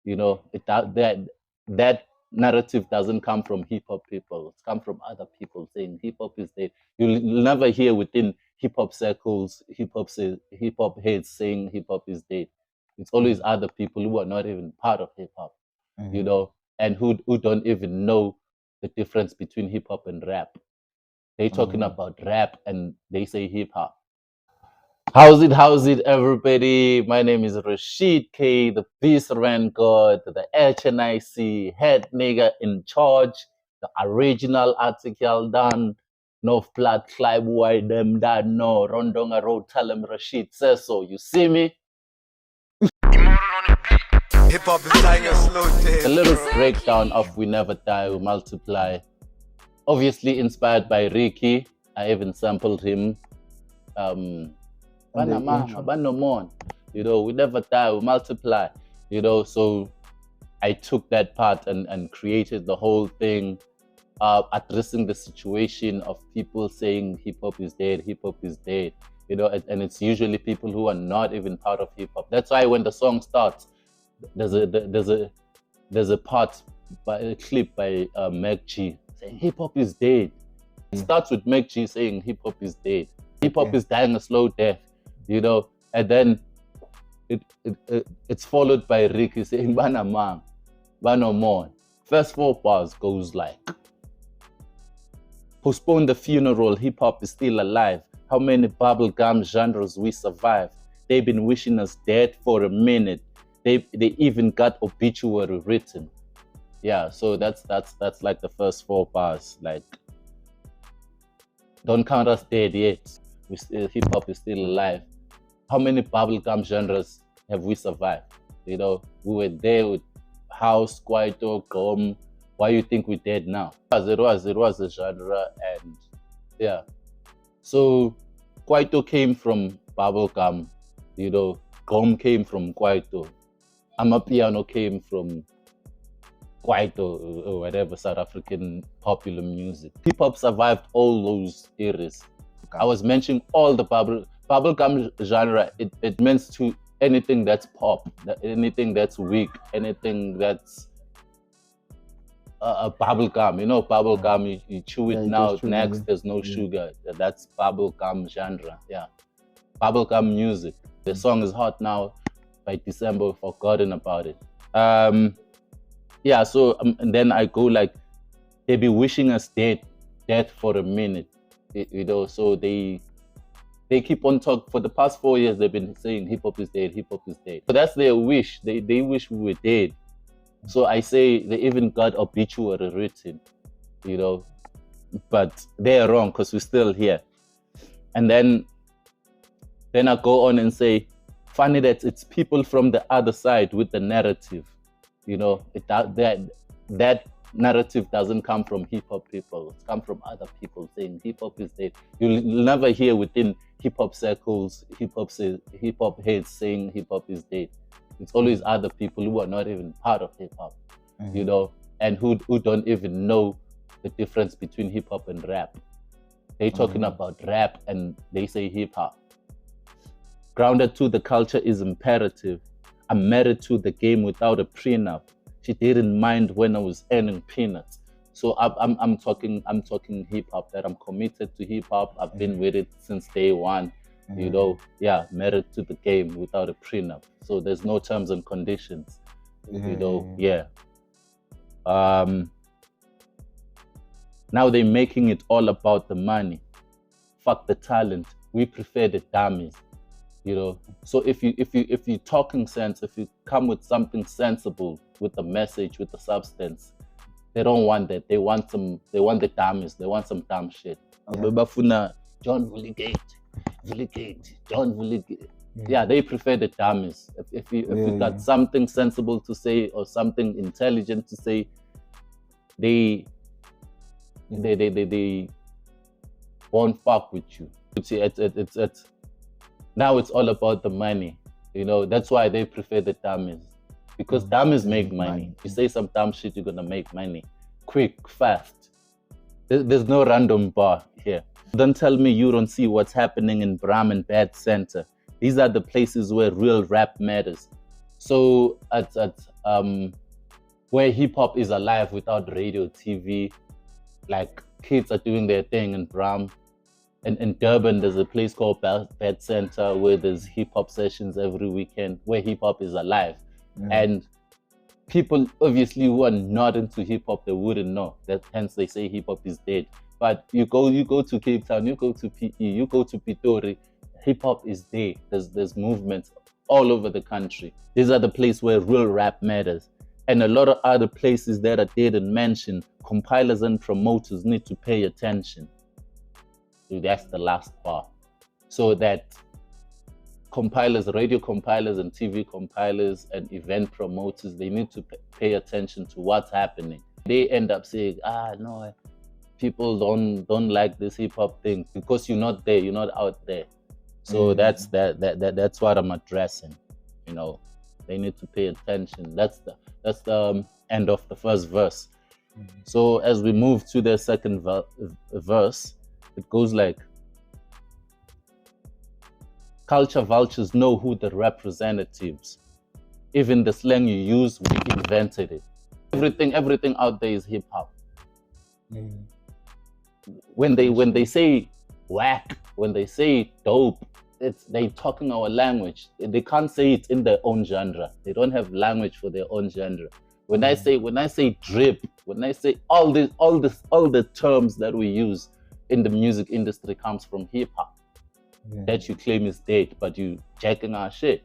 You know, that narrative doesn't come from hip hop people. It's come from other people saying hip hop is dead. You'll never hear within hip hop circles, hip hop heads saying hip hop is dead. It's always other people who are not even part of hip hop, you know, and who don't even know the difference between hip hop and rap. They talking about rap and they say hip hop. How's it, everybody? My name is Rashid Kay, the Visceral God, the HNIC head nigga in charge, the original article done. No flat climb why them that no Rondonga road tell him Rashid says so. You see me? Hip hop is dying a slow death. A little breakdown of We Never Die, We Multiply. Obviously inspired by Ricky. I even sampled him. You know, we never die, we multiply. You know, so I took that part and created the whole thing, addressing the situation of people saying hip hop is dead, hip hop is dead. You know, and it's usually people who are not even part of hip hop. That's why when the song starts, there's a part by a clip by MacG saying hip hop is dead. It starts with MacG saying hip hop is dead. Hip hop is dying a slow death, you know, and then it's followed by Ricky saying Bana man, Bano mon. First 4 bars goes like, postpone the funeral, hip hop is still alive. How many bubblegum genres we survive? They've been wishing us dead for a minute. They even got obituary written. Yeah, so that's like the first 4 bars. Like, don't count us dead yet. Hip hop is still alive. How many bubblegum genres have we survived? You know, we were there with house, kwaito, gum. Why you think we're dead now? It was a genre, and yeah. So kwaito came from bubblegum. You know, gum came from kwaito. Amapiano came from kwaito or whatever South African popular music. Hip hop survived all those eras. I was mentioning all the bubblegum genre. It means to anything that's pop, anything that's weak, anything that's a bubblegum. You know, bubblegum, you chew it now, next there's no sugar. That's bubblegum genre, yeah. Bubblegum music. The song is hot now. By December, we've forgotten about it. Yeah, so and then I go like, they be wishing us dead for a minute. You know, so they keep on talking. For the past 4 years, they've been saying hip hop is dead, hip hop is dead. So that's their wish. They wish we were dead. So I say they even got obituary written, you know, but they're wrong because we're still here. And then I go on and say, funny that it's people from the other side with the narrative, you know, that narrative doesn't come from hip hop people. It's come from other people saying hip hop is dead. You'll never hear within hip hop circles, hip hop heads saying hip hop is dead. It's always other people who are not even part of hip hop, you know, and who don't even know the difference between hip hop and rap. They talking about rap and they say hip hop. Grounded to the culture is imperative. I'm married to the game without a prenup. She didn't mind when I was earning peanuts. So I'm talking hip hop, that I'm committed to hip hop. I've been with it since day one. You know, yeah, married to the game without a prenup. So there's no terms and conditions. You know, yeah. Now they're making it all about the money. Fuck the talent. We prefer the dummies. You know, so if you're talking sense, if you come with something sensible, with the message, with the substance, they don't want that. They want the dummies. They want some dumb shit. John Vulligate, John Vulligate. Yeah, they prefer the dummies. If you got something sensible to say or something intelligent to say, they won't fuck with you. It's now it's all about the money. You know, that's why they prefer the dummies. Because dummies make money. You say some dumb shit, you're gonna make money. Quick, fast. There's no random bar here. Don't tell me you don't see what's happening in Bram and Bad Center. These are the places where real rap matters. So at where hip hop is alive without radio, TV. Like kids are doing their thing in Bram. And in Durban, there's a place called Bed Center where there's hip hop sessions every weekend, where hip hop is alive. And people obviously who are not into hip hop, they wouldn't know that. Hence, they say hip hop is dead. But you go to Cape Town, you go to PE, you go to Pitori, hip hop is there. There's movements all over the country. These are the places where real rap matters. And a lot of other places that I didn't mention, compilers and promoters need to pay attention. So that's the last part. So that compilers, radio compilers and TV compilers and event promoters, they need to pay attention to what's happening. They end up saying, no, people don't like this hip hop thing because you're not there, you're not out there. So that's what I'm addressing. You know, they need to pay attention. That's the end of the first verse. So as we move to the second verse, it goes like, culture vultures know who the representatives. Even the slang you use, we invented it. Everything out there is hip hop. When they say whack, when they say dope, they talking our language. They can't say it in their own genre. They don't have language for their own genre. When I say drip, when I say all the terms that we use in the music industry comes from hip hop. That you claim is dead, but you jacking our shit.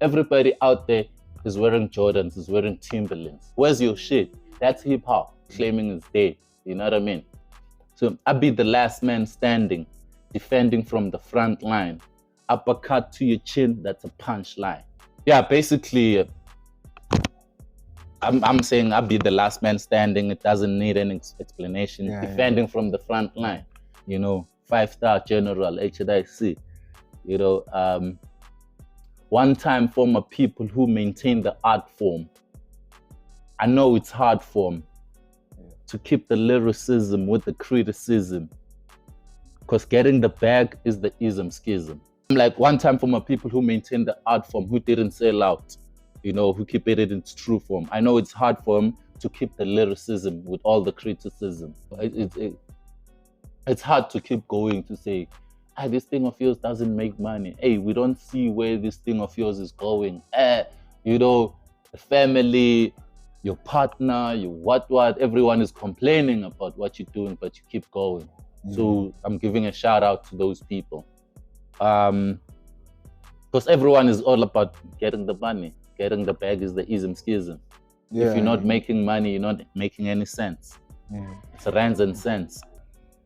Everybody out there is wearing Jordans, is wearing Timberlands. Where's your shit? That's hip hop claiming it's dead. You know what I mean? So I be the last man standing, defending from the front line. Uppercut to your chin, that's a punchline. Yeah, basically, I'm saying I be the last man standing. It doesn't need any explanation. Defending from the front line, you know. 5-star general, HDIC, you know, one-time former people who maintain the art form. I know it's hard for them to keep the lyricism with the criticism, because getting the bag is the ism schism. I'm like one-time former people who maintain the art form, who didn't sell out, you know, who keep it in its true form. I know it's hard for them to keep the lyricism with all the criticism. It's hard to keep going to say, this thing of yours doesn't make money. Hey, we don't see where this thing of yours is going. You know, the family, your partner, your what, everyone is complaining about what you're doing, but you keep going. So I'm giving a shout out to those people. Because everyone is all about getting the money. Getting the bag is the ism schism. If you're not making money, you're not making any sense. It's rands and cents.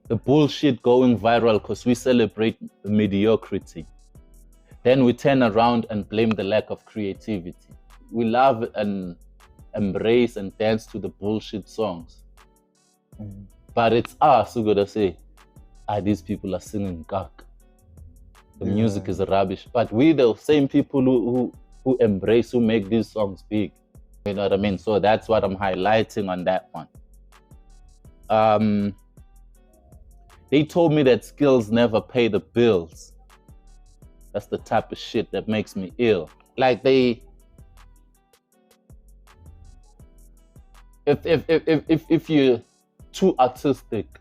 The bullshit going viral because we celebrate mediocrity. Then we turn around and blame the lack of creativity. We love and embrace and dance to the bullshit songs. But it's us who gotta say, these people are singing gak. The music is rubbish. But we the same people who embrace, who make these songs big. You know what I mean? So that's what I'm highlighting on that one. They told me that skills never pay the bills. That's the type of shit that makes me ill. Like if you're too artistic,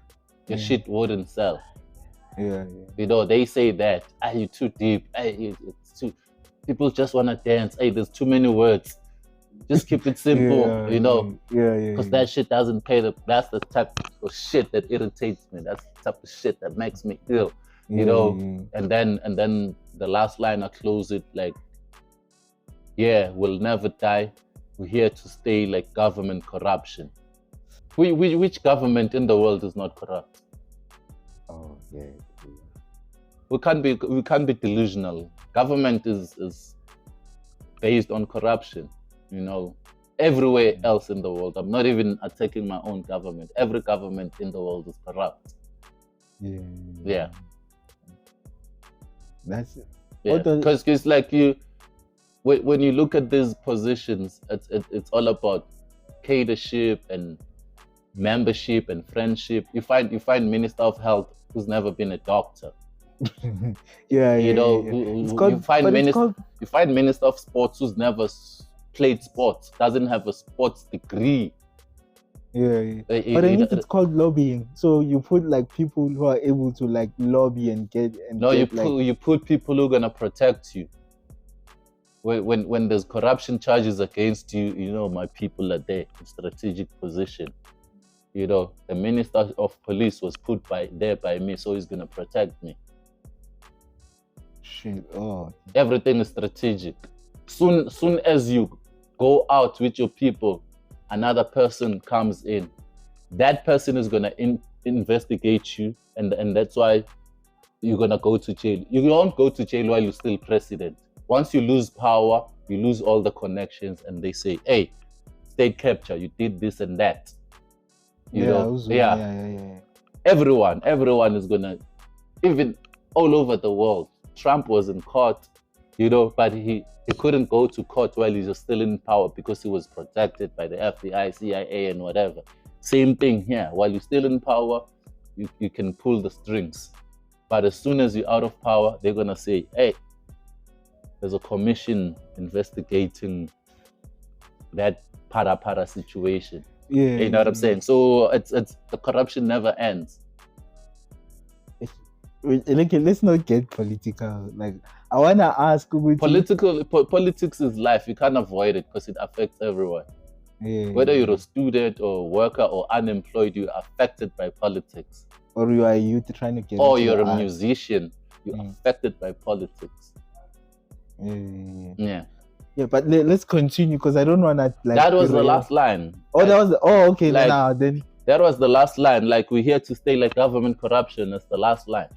your shit wouldn't sell. You know, they say that, you're too deep, it's too, people just wanna dance, there's too many words. Just keep it simple, you know, because that shit doesn't pay that's the type of shit that irritates me. That's the type of shit that makes me ill, you know. And then the last line I close it like, we'll never die. We're here to stay, like government corruption. Which government in the world is not corrupt? We can't be delusional. Government is based on corruption. You know, everywhere else in the world. I'm not even attacking my own government. Every government in the world is corrupt. That's it. Because it's like when you look at these positions, it's all about catership and membership and friendship. You find Minister of Health who's never been a doctor. You find Minister of Sports who's never played sports, doesn't have a sports degree. Yeah. But I think it's called lobbying. So you put like people who are able to like lobby and get you put people who are gonna protect you. When there's corruption charges against you, my people are there in strategic position. The minister of police was put there by me, so he's gonna protect me. Shit. Oh. Everything is strategic. Soon as you go out with your people, another person comes in. That person is gonna investigate you, and that's why you're gonna go to jail. You won't go to jail while you're still president. Once you lose power, you lose all the connections, and they say, "Hey, state capture, you did this and that." Yeah. Everyone is gonna, even all over the world. Trump was in court, but he couldn't go to court while he was still in power because he was protected by the FBI, CIA, and whatever. Same thing here. While you're still in power, you can pull the strings. But as soon as you're out of power, they're gonna say, "Hey, there's a commission investigating that para situation." Yeah, you know what I'm saying? So it's the corruption never ends. Let's not get political. Like, I wanna ask, politics is life. You can't avoid it because it affects everyone. Yeah. Whether you're a student or worker or unemployed, you're affected by politics. Or you are a youth trying to get. Or you're a musician, you're affected by politics. Yeah. Yeah, but let's continue because I don't want to like. That was the last line. Oh, that was okay. Like, then that was the last line. Like, we're here to stay. Like, government corruption is the last line.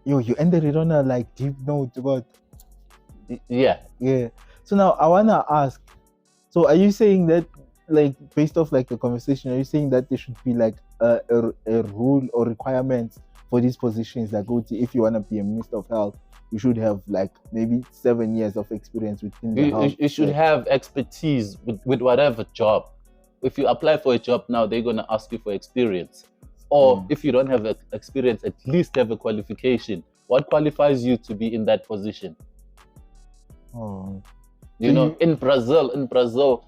You ended it on a like deep note, but yeah. So now I wanna ask. So are you saying that, like, based off like the conversation, are you saying that there should be like a rule or requirements for these positions that if you wanna be a minister of health? You should have like maybe 7 years of experience within the health. You should have expertise with whatever job. If you apply for a job now, they're going to ask you for experience. Or if you don't have experience, at least have a qualification. What qualifies you to be in that position? In Brazil,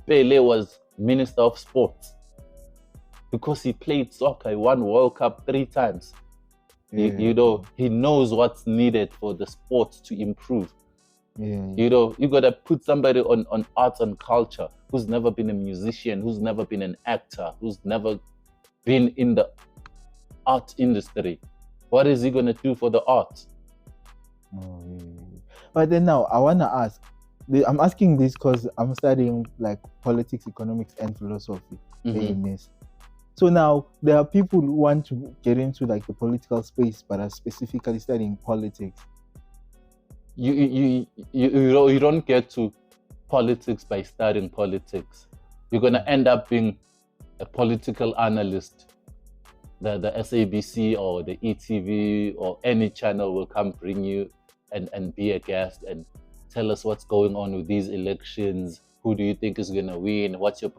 Pele was Minister of Sports because he played soccer. He won World Cup 3 times. He knows what's needed for the sport to improve. You gotta put somebody on arts and culture who's never been a musician, who's never been an actor, who's never been in the art industry. What is he gonna do for the arts? But then now I wanna ask. I'm asking this because I'm studying like politics, economics, and philosophy in this. So now there are people who want to get into like the political space, but are specifically studying politics. You don't get to politics by studying politics. You're gonna end up being a political analyst. The SABC or the ETV or any channel will come bring you and be a guest and tell us what's going on with these elections. Who do you think is gonna win? What's your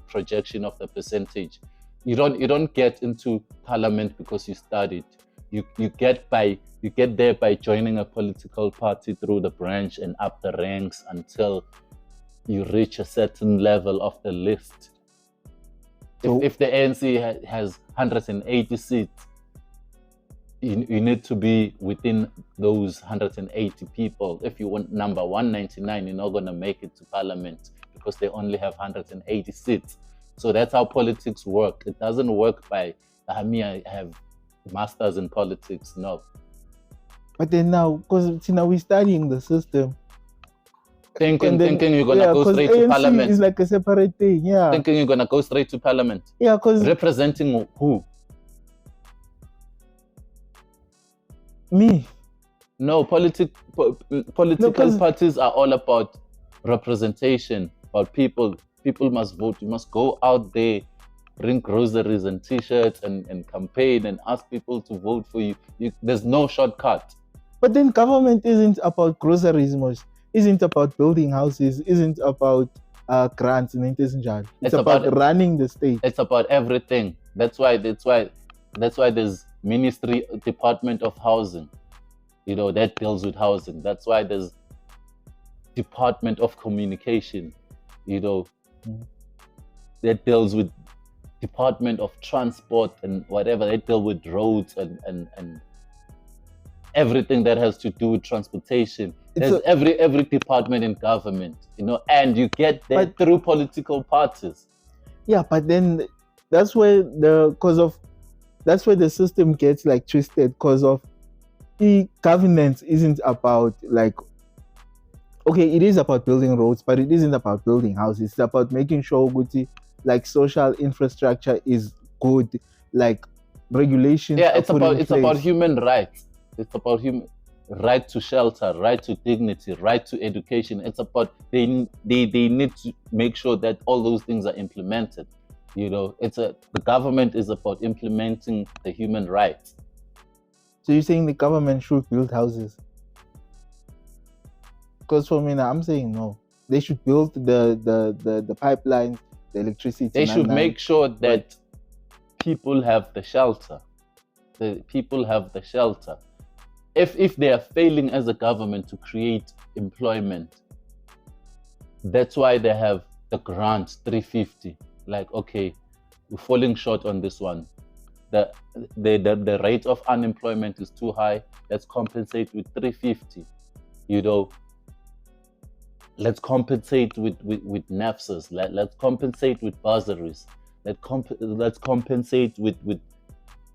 projection of the percentage? You don't get into parliament because you studied. You get there by joining a political party through the branch and up the ranks until you reach a certain level of the list. If the ANC has 180 seats, you need to be within those 180 people. If you want number 199, you're not going to make it to parliament because they only have 180 seats. So that's how politics work. It doesn't work by, I have masters in politics. No. But then now, because now we're studying the system. Thinking you're going to go straight to parliament. It's like a separate thing, yeah. Thinking you're going to go straight to parliament. Yeah, because... Representing who? Me. No, political parties are all about representation, about people. People must vote. You must go out there, bring groceries and t-shirts and campaign and ask people to vote for you. There's no shortcut. But then government isn't about groceries much. Isn't about building houses. Isn't about grants and it. It's about running the state. It's about everything. That's why there's Ministry Department of Housing. That deals with housing. That's why there's department of communication, you know, Mm. that deals with department of transport and whatever. They deal with roads and everything that has to do with transportation. There's every department in government, you know, and you get that through political parties. Yeah, but then that's where the system gets like twisted, because of the governance isn't about like, okay, it is about building roads, but it isn't about building houses. It's about making sure like social infrastructure is good, like regulations. Yeah, it's about human rights. It's about human right to shelter, right to dignity, right to education. It's about they need to make sure that all those things are implemented. You know, the government is about implementing the human rights. So you're saying the government should build houses? Because for me now, I'm saying no. They should build the pipelines, the electricity. They should make sure that people have the shelter. The people have the shelter. If they are failing as a government to create employment, that's why they have the grant 350. Like, okay, we're falling short on this one. The rate of unemployment is too high. Let's compensate with 350. You know, let's compensate with NAFSAs. Let's compensate with bursaries. Let's compensate with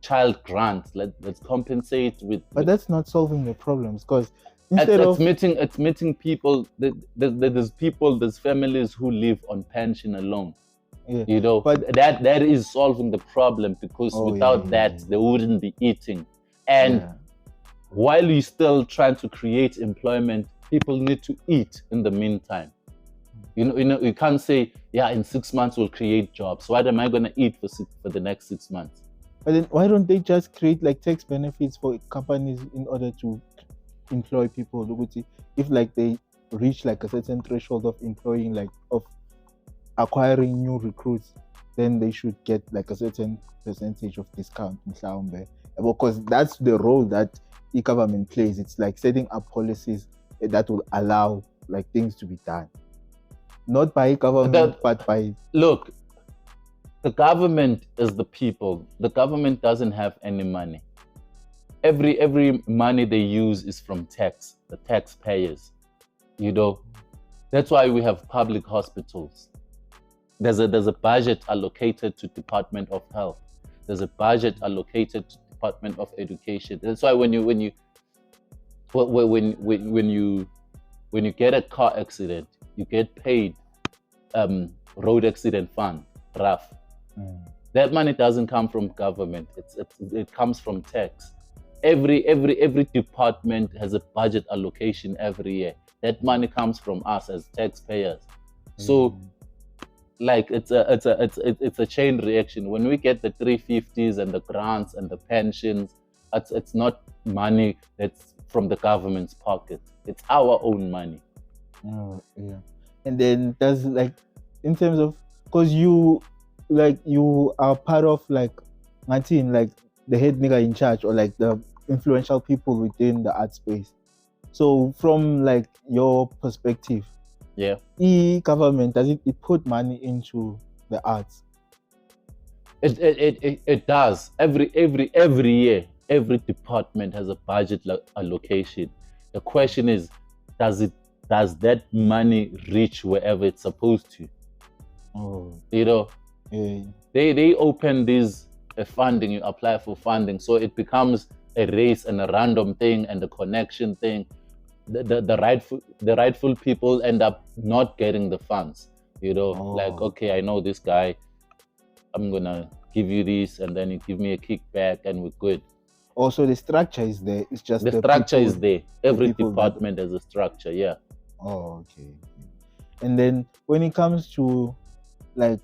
child grants. Let's compensate with. But that's not solving the problems, because it's meeting people. There's families who live on pension alone. Yeah. You know, but that is solving the problem, because without that they wouldn't be eating. And while you're still trying to create employment, people need to eat in the meantime. You know, you can't say, in 6 months we'll create jobs. What am I going to eat for the next 6 months? But then why don't they just create like tax benefits for companies in order to employ people? If like they reach like a certain threshold of employing, like of acquiring new recruits, then they should get like a certain percentage of discount, because that's the role that the government plays. It's like setting up policies that will allow like things to be done, not by government, but by look. The government is the people. The government doesn't have any money. Every money they use is from the taxpayers. You know, that's why we have public hospitals. There's a budget allocated to Department of Health. There's a budget allocated to Department of Education. That's why when you get a car accident, you get paid road accident fund, RAF. That money doesn't come from government. It comes from tax. Every department has a budget allocation every year. That money comes from us as taxpayers. So, like it's a chain reaction. When we get the 350s and the grants and the pensions, it's not money that's from the government's pocket. It's our own money. Oh yeah. And then that's like in terms of, because you are part of like Martin, like the head nigga in charge, or like the influential people within the art space. So from like your perspective, government, does it put money into the arts? It does. Every year, every department has a budget allocation. The question is, does that money reach wherever it's supposed to? You know, they open these funding. You apply for funding, so it becomes a race and a random thing and a connection thing. The rightful people end up not getting the funds. You know, like, okay, I know this guy, I'm gonna give you this, and then you give me a kickback, and we're good. Also, the structure is there. It's just the structure is there. Every department has a structure. Yeah. Oh, okay. And then when it comes to like,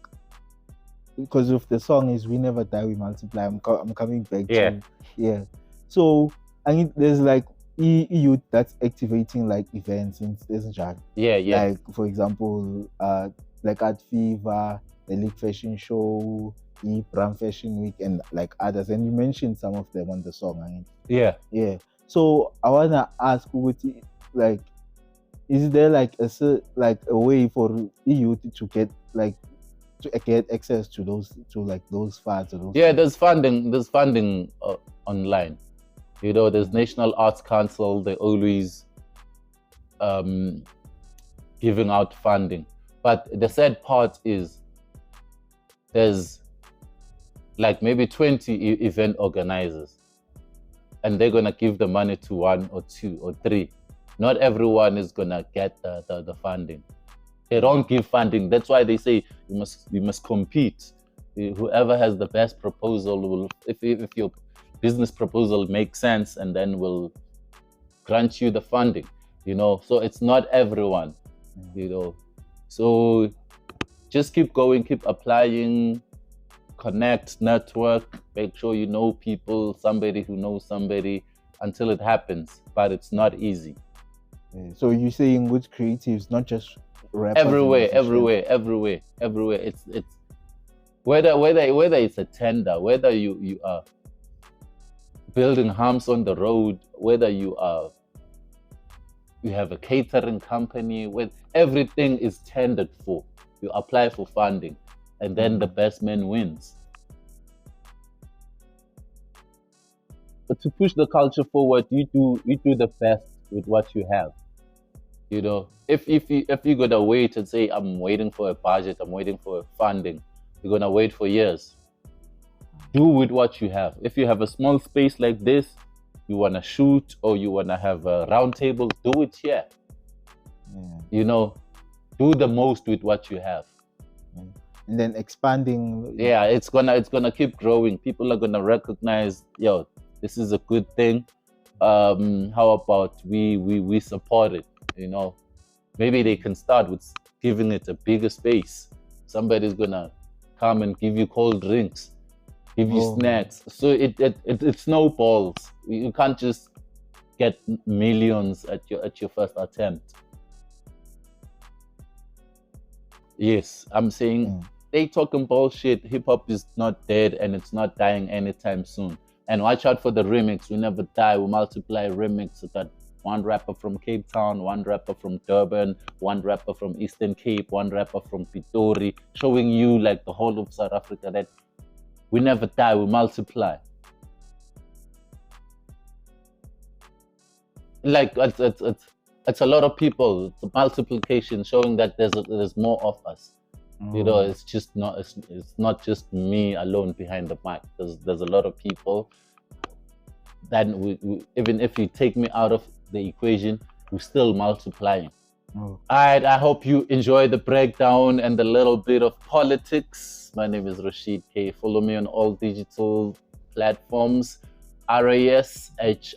because of the song is "We Never Die, We Multiply." I'm coming back to So I mean, there's like EU that's activating like events in Jan. Like for example, like Art Fever, the League Fashion Show, the Bram Fashion Week, and like others. And you mentioned some of them on the song. I mean, yeah. So I wanna ask, like, is there like a way for EU to get access to those funds or those Yeah, there's funding online. There's National Arts Council. They always giving out funding. But the sad part is there's like maybe 20 event organizers, and they're gonna give the money to one or two or three. Not everyone is gonna get the funding. They don't give funding. That's why they say you must compete. Whoever has the best proposal will, if your business proposal makes sense, and then will grant you the funding. So it's not everyone. So just keep going, keep applying, connect, network, make sure you know people, somebody who knows somebody, until it happens. But it's not easy. So you're saying with creatives, not just rappers? Everywhere. It's whether it's a tender, whether you are building humps on the road, whether you have a catering company, with everything is tendered for. You apply for funding, and then the best man wins. But to push the culture forward, you do the best with what you have. If you're gonna wait and say, I'm waiting for a budget, I'm waiting for funding, you're gonna wait for years. Do with what you have. If you have a small space like this, you wanna shoot, or you wanna have a round table, do it here. Do the most with what you have. And then expanding. Yeah, it's gonna keep growing. People are gonna recognize, this is a good thing. How about we support it? Maybe they can start with giving it a bigger space. Somebody's gonna come and give you cold drinks, give you snacks. So it snowballs. You can't just get millions at your first attempt. Yes, I'm saying they talking bullshit. Hip hop is not dead, and it's not dying anytime soon. And watch out for the remix. We never die. We multiply remix. So that one rapper from Cape Town, one rapper from Durban, one rapper from Eastern Cape, one rapper from Pitori, showing you like the whole of South Africa that we never die. We multiply. Like it's a lot of people. It's a multiplication, showing that there's more of us. It's not just me alone behind the mic. There's a lot of people. Then we even if you take me out of the equation, we're still multiplying. All right, I hope you enjoy the breakdown and the little bit of politics. My name is Rashid Kay. Follow me on all digital platforms. RASHID_KAY.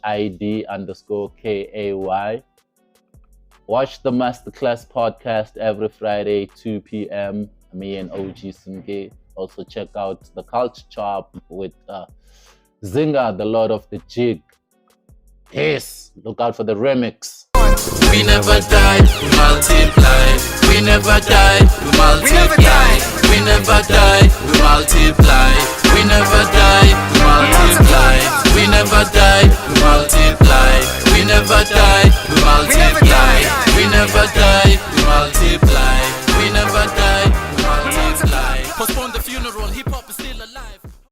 Watch the Masterclass podcast every Friday, 2 p.m. Me and OG Sumge. Also check out the Culture Chop with Zinga, the Lord of the Jig. Yes, look out for the remix. We never die, we multiply. We never die, we multiply. We never die, we multiply. We never die, we multiply.